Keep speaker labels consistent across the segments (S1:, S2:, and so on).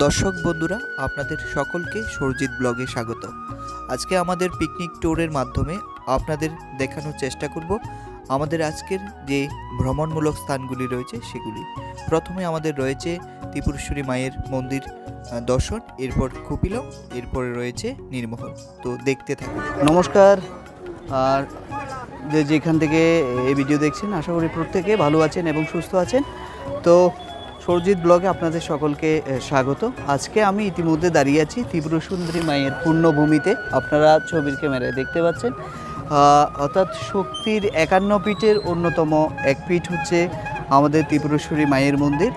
S1: দর্শক বন্ধুরা, আপনাদের সকলকে সরজিৎ ব্লগে স্বাগত। আজকে আমাদের পিকনিক ট্যুরের মাধ্যমে আপনাদের দেখানোর চেষ্টা করব আমাদের আজকের যে ভ্রমণমূলক স্থানগুলি রয়েছে সেগুলি। প্রথমে আমাদের রয়েছে ত্রিপুরেশ্বরী মায়ের মন্দির দর্শন, এরপর কুপিলং, এরপরে রয়েছে নীরমহল। তো দেখতে থাকুন।
S2: নমস্কার। আর যেখান থেকে এই ভিডিও দেখছেন আশা করি প্রত্যেকে ভালো আছেন এবং সুস্থ আছেন। তো সরজিৎ ব্লগে আপনাদের সকলকে স্বাগত। আজকে আমি ইতিমধ্যে দাঁড়িয়ে আছি ত্রিপুরসুন্দরী মায়ের পুণ্যভূমিতে। আপনারা ছবির ক্যামেরায় দেখতে পাচ্ছেন, অর্থাৎ শক্তির 51 পীঠের অন্যতম এক পীঠ হচ্ছে আমাদের ত্রিপুরেশ্বরী মায়ের মন্দির।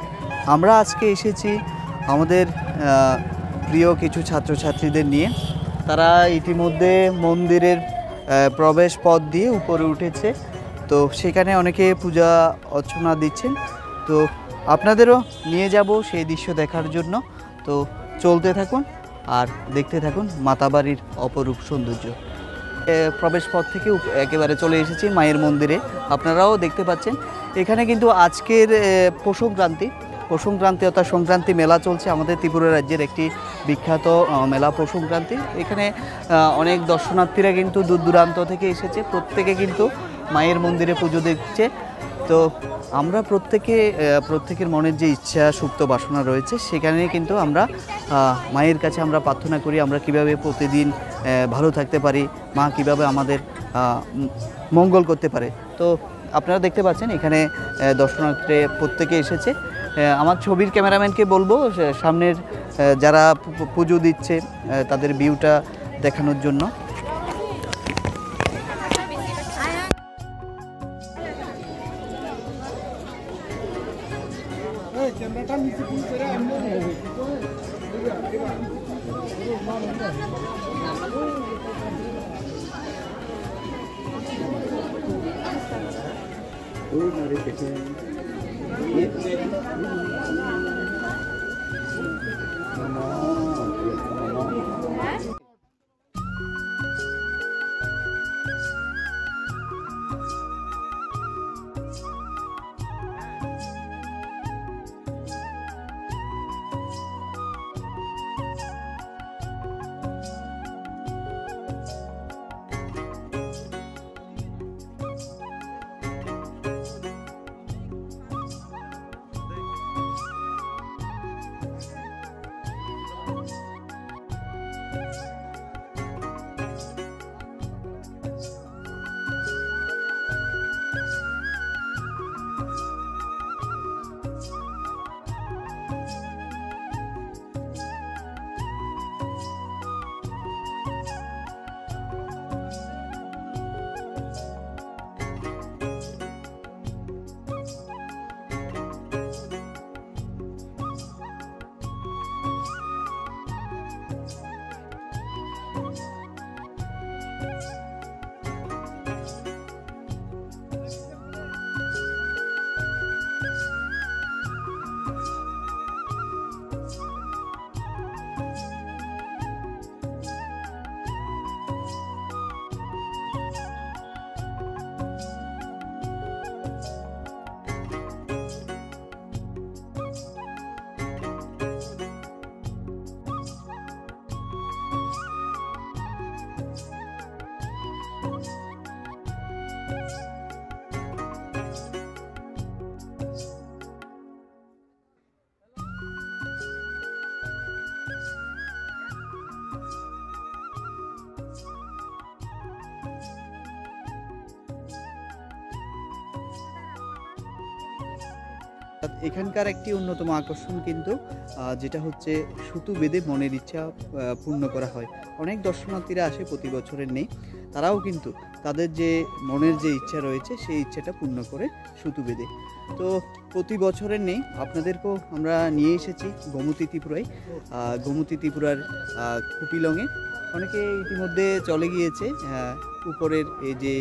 S2: আমরা আজকে এসেছি আমাদের প্রিয় কিছু ছাত্রছাত্রীদের নিয়ে। তারা ইতিমধ্যে মন্দিরের প্রবেশ পথ দিয়ে উপরে উঠেছে। তো সেখানে অনেকে পূজা অর্চনা দিচ্ছেন। তো আপনাদেরও নিয়ে যাব সেই দৃশ্য দেখার জন্য। তো চলতে থাকুন আর দেখতে থাকুন মাতাবাড়ির অপরূপ সৌন্দর্য। প্রবেশ পথ থেকে একেবারে চলে এসেছি মায়ের মন্দিরে। আপনারাও দেখতে পাচ্ছেন এখানে কিন্তু আজকের পৌষ সংক্রান্তি অর্থাৎ সংক্রান্তি মেলা চলছে। আমাদের ত্রিপুরা রাজ্যের একটি বিখ্যাত মেলা পৌষ সংক্রান্তি। এখানে অনেক দর্শনার্থীরা কিন্তু দূর দূরান্ত থেকে এসেছে, প্রত্যেকে কিন্তু মায়ের মন্দিরে পুজো দিচ্ছে। তো আমরা প্রত্যেকের মনের যে ইচ্ছা সুপ্ত বাসনা রয়েছে সেখানে কিন্তু আমরা মায়ের কাছে আমরা প্রার্থনা করি আমরা কিভাবে প্রতিদিন ভালো থাকতে পারি, মা কিভাবে আমাদের মঙ্গল করতে পারে। তো আপনারা দেখতে পাচ্ছেন এখানে দর্শনার্থী প্রত্যেকে এসেছে। আমার ছবির ক্যামেরাম্যানকে বলবো সামনের যারা পুজো দিচ্ছে তাদের ভিউটা দেখানোর জন্য। এখানকার একটি অন্যতম আকর্ষণ কিন্তু যেটা হচ্ছে সুতো বেঁধে মনের ইচ্ছা পূর্ণ করা হয়। অনেক দর্শনার্থীরা আসে প্রতি বছরের নেই, তারাও কিন্তু তাদের যে মনের যে ইচ্ছা রয়েছে সেই ইচ্ছাটা পূর্ণ করে সুতো বেঁধে। তো প্রতি বছরের নেই আপনাদেরকেও আমরা নিয়ে এসেছি গোমতী ত্রিপুরার কুপিলংয়ে। অনেকে ইতিমধ্যে চলে গিয়েছে। উপরের এই যে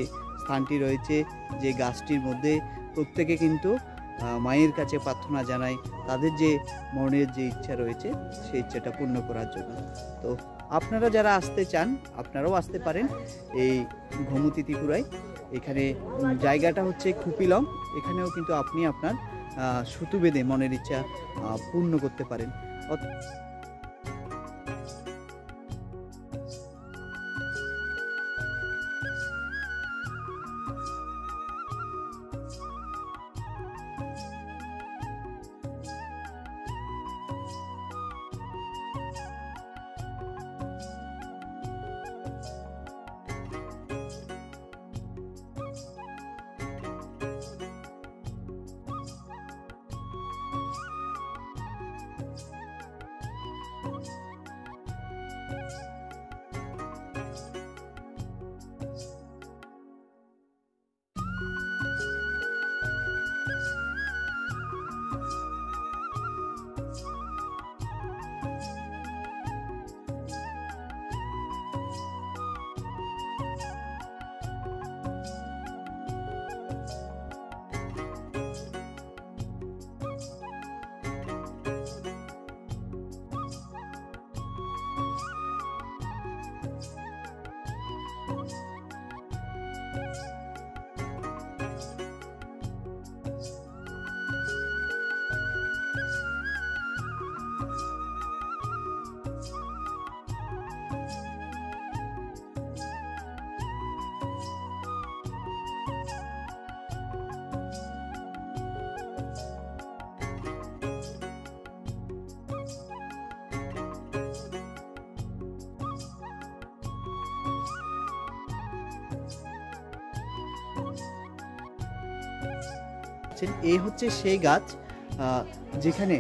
S2: স্থানটি রয়েছে, যে গাছটির মধ্যে প্রত্যেকে কিন্তু মায়ের কাছে প্রার্থনা জানায় তাদের যে মনের যে ইচ্ছা রয়েছে সেই ইচ্ছাটা পূর্ণ করার জন্য। তো আপনারা যারা আসতে চান আপনারাও আসতে পারেন এই গোমতী ত্রিপুরায়। এখানে জায়গাটা হচ্ছে কুপিলং। এখানেও কিন্তু আপনি আপনার সুতো বেঁধে মনের ইচ্ছা পূর্ণ করতে পারেন। পাচ্ছেন এই হচ্ছে সেই গাছ যেখানে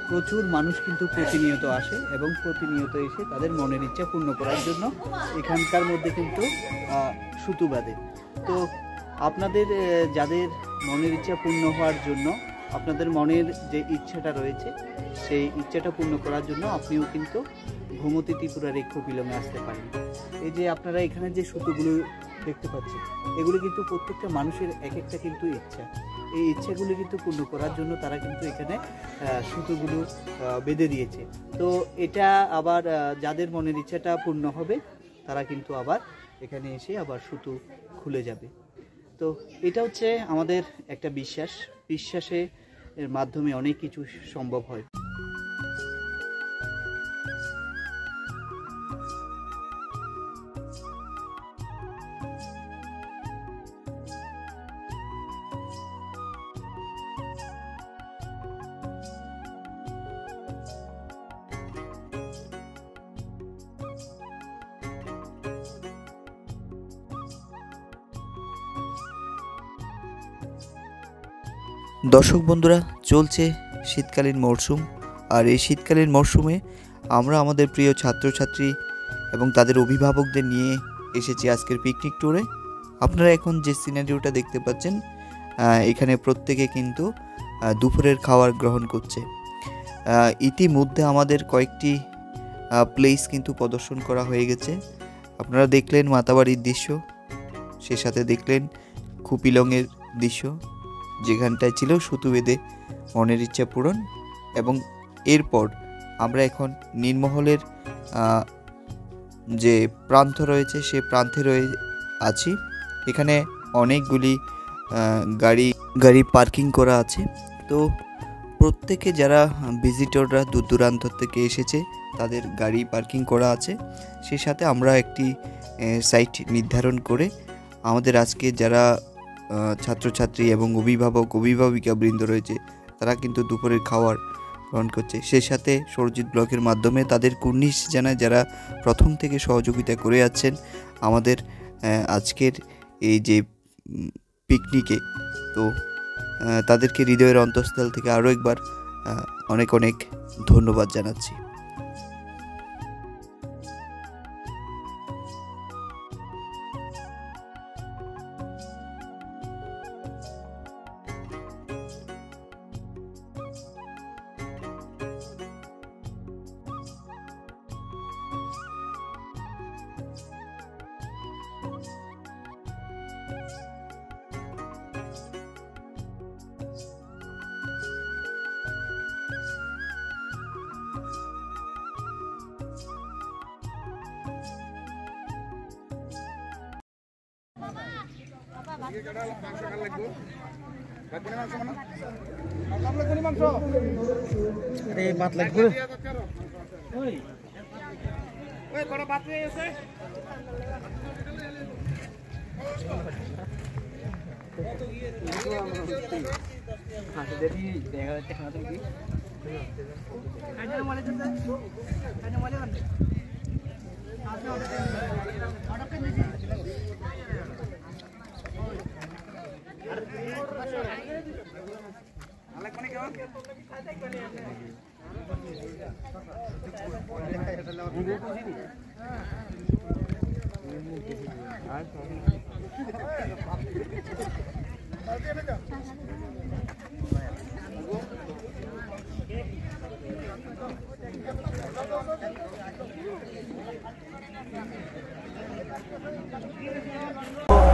S2: প্রচুর মানুষ কিন্তু প্রতিনিয়ত আসে এবং প্রতিনিয়ত এসে তাদের মনের ইচ্ছা পূর্ণ করার জন্য এখানকার মধ্যে কিন্তু সুতো বাঁধে। তো আপনাদের যাদের মনের ইচ্ছা পূর্ণ হওয়ার জন্য, আপনাদের মনের যে ইচ্ছাটা রয়েছে সেই ইচ্ছাটা পূর্ণ করার জন্য আপনিও কিন্তু গোমতী ত্রিপুরার এই কপিলংয়ে আসতে পারেন। এই যে আপনারা এখানে যে সুতোগুলো দেখতে পাচ্ছেন, এগুলো কিন্তু প্রত্যেকটা মানুষের এক একটা কিন্তু ইচ্ছা। এই ইচ্ছাগুলো কিন্তু পূর্ণ করার জন্য তারা কিন্তু এখানে সুতোগুলো বেঁধে দিয়েছে। তো এটা আবার যাদের মনের ইচ্ছাটা পূর্ণ হবে তারা কিন্তু আবার এখানে এসে আবার সুতো খুলে যাবে। তো এটা হচ্ছে আমাদের একটা বিশ্বাসের মাধ্যমে অনেক কিছু সম্ভব হয়।
S1: দর্শক বন্ধুরা, চলছে শীতকালীন মরশুম, আর এই শীতকালীন মরশুমে আমরা আমাদের প্রিয় ছাত্রছাত্রী এবং তাদের অভিভাবকদের নিয়ে এসেছি আজকের পিকনিক ট্যুরে। আপনারা এখন যে সিনারিওটা দেখতে পাচ্ছেন, এখানে প্রত্যেকে কিন্তু দুপুরের খাবার গ্রহণ করছে। ইতিমধ্যে আমাদের কয়েকটি প্লেস কিন্তু প্রদর্শন করা হয়ে গেছে। আপনারা দেখলেন মাতাবাড়ির দৃশ্য, সে সাথে দেখলেন কপিলংয়ের দৃশ্য, যেখানটায় ছিল সুতো বেঁধে মনের ইচ্ছা পূরণ। এবং এরপর আমরা এখন নীরমহলের যে প্রান্ত রয়েছে সে প্রান্তে আছি। এখানে অনেকগুলি গাড়ি পার্কিং করা আছে। তো প্রত্যেকে যারা ভিজিটররা দূর দূরান্ত থেকে এসেছে তাদের গাড়ি পার্কিং করা আছে। সে সাথে আমরা একটি সাইট নির্ধারণ করে আমাদের আজকে যারা ছাত্রছাত্রী এবং অভিভাবিকা বৃন্দ রয়েছে তারা কিন্তু দুপুরের খাবার গ্রহণ করছে। সেই সাথে সরজিৎ ব্লগের মাধ্যমে তাদের কুর্নিশ জানায় যারা প্রথম থেকে সহযোগিতা করে যাচ্ছেন আমাদের আজকের এই যে পিকনিকে। তো তাদেরকে হৃদয়ের অন্তঃস্থল থেকে আরও একবার অনেক অনেক ধন্যবাদ জানাচ্ছি।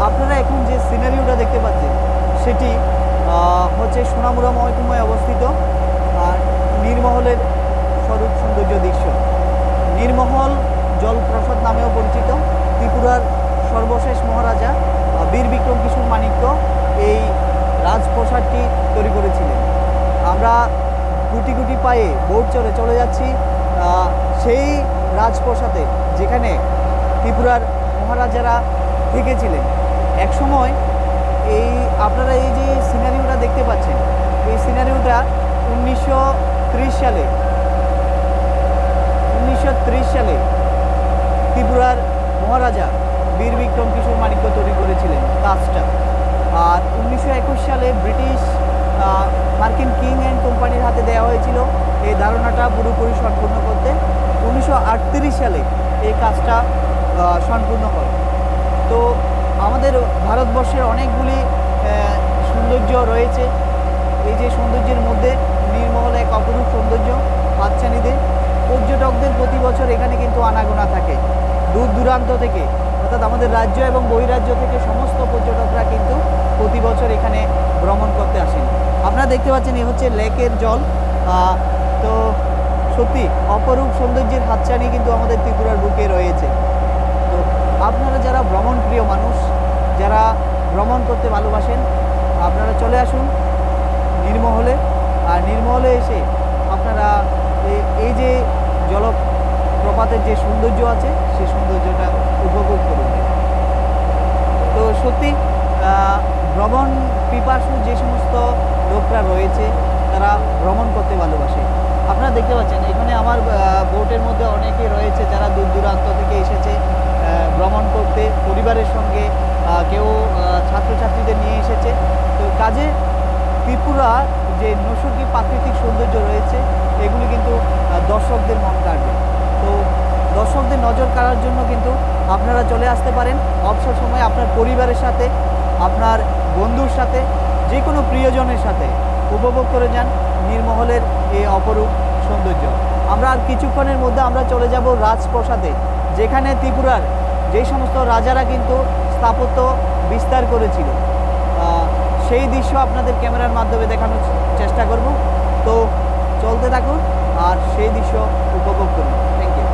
S2: আপনারা এখন যে সিনারিওটা দেখতে পাচ্ছেন সেটি হচ্ছে সোনামুড়া মহকুমায় অবস্থিত আর নীরমহলের স্বরূপ সৌন্দর্য দৃশ্য। নীরমহল জলপ্রসাদ নামেও পরিচিত। ত্রিপুরার সর্বশেষ মহারাজা বীর বিক্রম কিশোর মাণিক্য এই রাজপ্রসাদটি তৈরি করেছিলেন। আমরা গুটি গুটি পায়ে বোট চলে যাচ্ছি সেই রাজপ্রসাদে, যেখানে ত্রিপুরার মহারাজারা থেকেছিলেন একসময়। আপনারা এই যে সিনারিওটা দেখতে পাচ্ছেন, এই সিনারিওটা 1930 সালে ত্রিপুরার মহারাজা বীর বিক্রম কিশোর মাণিক্য তৈরি করেছিলেন কাজটা। আর 1921 সালে ব্রিটিশ মার্কিন কিং অ্যান্ড কোম্পানির হাতে দেওয়া হয়েছিল এই ধারণাটা পুরোপুরি সম্পূর্ণ করতে। 1938 সালে এই কাজটা সম্পূর্ণ হয়। তো আমাদের ভারতবর্ষের অনেকগুলি সৌন্দর্য রয়েছে। এই যে সৌন্দর্যের মধ্যে নীরমহল এক অপরূপ সৌন্দর্য। হাতছানিতে পর্যটকদের প্রতি বছর এখানে কিন্তু আনাগোনা থাকে দূর দূরান্ত থেকে, অর্থাৎ আমাদের রাজ্য এবং বহিরাজ্য থেকে সমস্ত পর্যটকরা কিন্তু প্রতি বছর এখানে ভ্রমণ করতে আসেন। আপনারা দেখতে পাচ্ছেন এই হচ্ছে লেকের জল। তো সত্যি অপরূপ সৌন্দর্যের হাতছানি কিন্তু আমাদের ত্রিপুরার বুকে রয়েছে। তো আপনারা যারা ভ্রমণ প্রিয় মানুষ, যারা ভ্রমণ করতে ভালোবাসেন, আপনারা চলে আসুন নীরমহলে। আর নীরমহলে এসে আপনারা এই যে জলপ্রপাতের যে সৌন্দর্য আছে সেই সৌন্দর্যটা উপভোগ করুন। তো সত্যি ভ্রমণ পিপাসু যে সমস্ত লোকরা রয়েছে তারা ভ্রমণ করতে ভালোবাসে। আপনারা দেখতে পাচ্ছেন এখানে আমার বোটের মধ্যে অনেকে রয়েছে যারা দূর দূরান্ত থেকে এসেছে ভ্রমণ করতে পরিবারের সঙ্গে, কেউ ছাত্রছাত্রীদের নিয়ে এসেছে। তো কাজে ত্রিপুরা যে নৈসর্গিক প্রাকৃতিক সৌন্দর্য রয়েছে এগুলি কিন্তু দর্শকদের মন কাড়বে। তো দর্শকদের নজর কাড়ার জন্য কিন্তু আপনারা চলে আসতে পারেন অবসর সময় আপনার পরিবারের সাথে, আপনার বন্ধুর সাথে, যে কোনো প্রিয়জনের সাথে উপভোগ করে যান নীরমহলের এই অপরূপ সৌন্দর্য। আমরা আর কিছুক্ষণের মধ্যে আমরা চলে যাব রাজপ্রাসাদে, যেখানে ত্রিপুরার যেই সমস্ত রাজারা কিন্তু স্থাপত্য বিস্তার করেছিল সেই দৃশ্য আপনাদের ক্যামেরার মাধ্যমে দেখানোর চেষ্টা করব। তো চলতে থাকুন আর সেই দৃশ্য উপভোগ করুন। Thank you.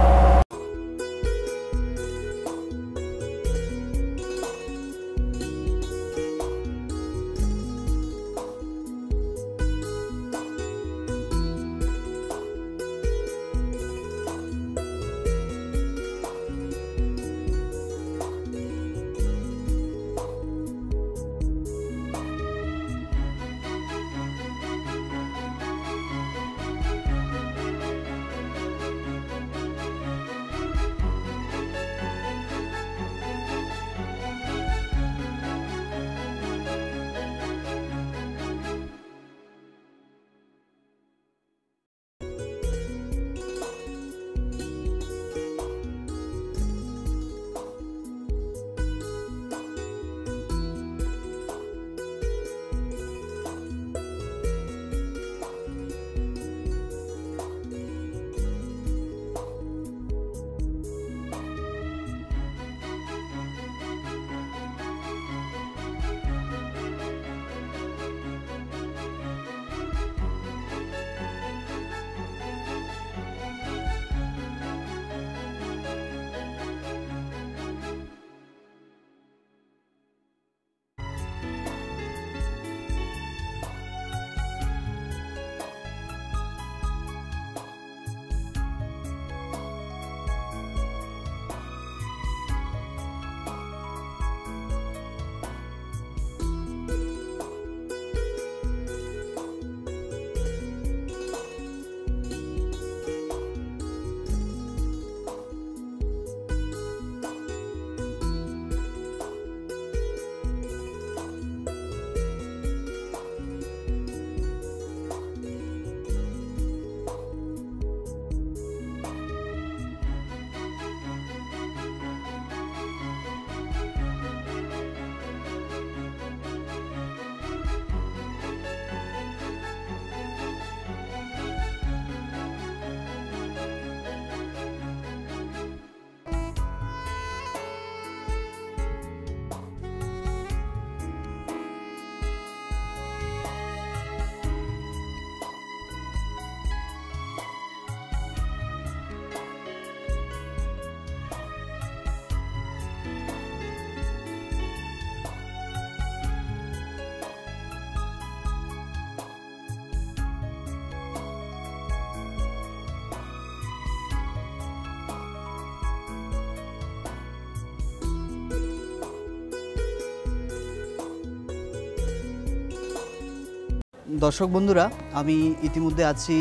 S2: দর্শক বন্ধুরা, আমি ইতিমধ্যে আছি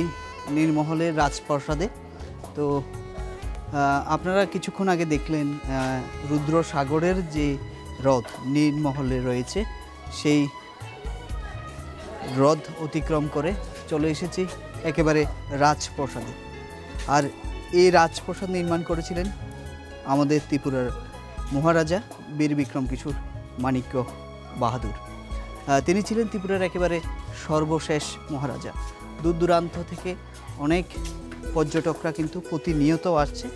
S2: নীরমহলের রাজপ্রাসাদে। তো আপনারা কিছুক্ষণ আগে দেখলেন রুদ্র সাগরের যে হ্রদ নীরমহলে রয়েছে, সেই হ্রদ অতিক্রম করে চলে এসেছি একেবারে রাজপ্রাসাদে। আর এই রাজপ্রাসাদ নির্মাণ করেছিলেন আমাদের ত্রিপুরার মহারাজা বীর বিক্রম কিশোর মাণিক্য বাহাদুর। তিনি ছিলেন ত্রিপুরার একেবারে সর্বশেষ মহারাজা। দূর দূরান্ত থেকে অনেক পর্যটকরা কিন্তু প্রতিনিয়ত আসছে।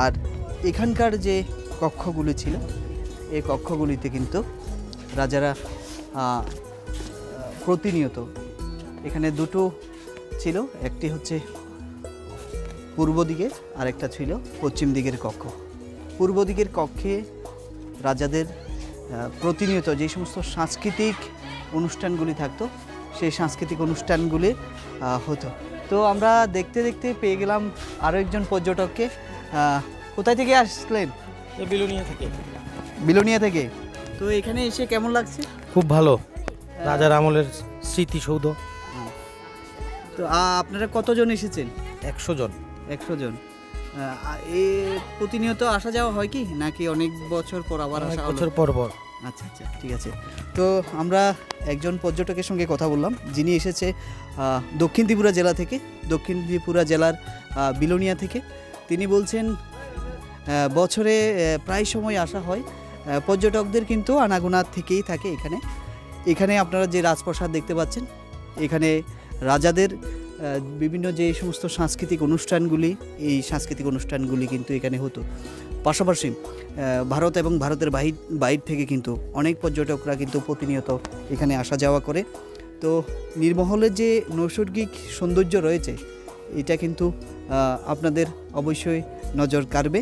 S2: আর এখানকার যে কক্ষগুলি ছিল, এই কক্ষগুলিতে কিন্তু রাজারা প্রতিনিয়ত, এখানে দুটো ছিল, একটি হচ্ছে পূর্ব দিকে আর একটা ছিল পশ্চিম দিকের কক্ষ। পূর্ব দিকের কক্ষে রাজাদের প্রতিনিয়ত যে সমস্ত সাংস্কৃতিক অনুষ্ঠানগুলি থাকতো, সেই সাংস্কৃতিক অনুষ্ঠানগুলি হতো। তো আমরা দেখতে দেখতে পেয়ে গেলাম আরও একজন পর্যটককে। কোথায় থেকে আসলেন?
S3: বিলোনিয়া থেকে।
S2: বিলোনিয়া থেকে। তো এখানে এসে কেমন লাগছে?
S3: খুব ভালো, রাজার আমলের স্মৃতিসৌধ।
S2: তো আপনারা কতজন এসেছেন?
S3: 100 জন।
S2: 100 জন। এ প্রতিনিয়ত আসা যাওয়া হয় কি, নাকি অনেক বছর পর আবার আসা হলো?
S3: বছর পর পর।
S2: আচ্ছা আচ্ছা, ঠিক আছে। তো আমরা একজন পর্যটকের সঙ্গে কথা বললাম, যিনি এসেছে দক্ষিণ ত্রিপুরা জেলা থেকে, দক্ষিণ ত্রিপুরা জেলার বিলোনিয়া থেকে। তিনি বলছেন বছরে প্রায় সময় আসা হয়। পর্যটকদের কিন্তু আনাগোনা থেকেই থাকে এখানে। এখানে আপনারা যে রাজপ্রাসাদ দেখতে পাচ্ছেন, এখানে রাজাদের বিভিন্ন যে সমস্ত সাংস্কৃতিক অনুষ্ঠানগুলি, এই সাংস্কৃতিক অনুষ্ঠানগুলি কিন্তু এখানে হতো। পাশাপাশি ভারত এবং ভারতের বাইরে থেকে কিন্তু অনেক পর্যটকরা কিন্তু প্রতিনিয়ত এখানে আসা যাওয়া করে। তো নির্মহলের যে নৈসর্গিক সৌন্দর্য রয়েছে, এটা কিন্তু আপনাদের অবশ্যই নজর কাড়বে।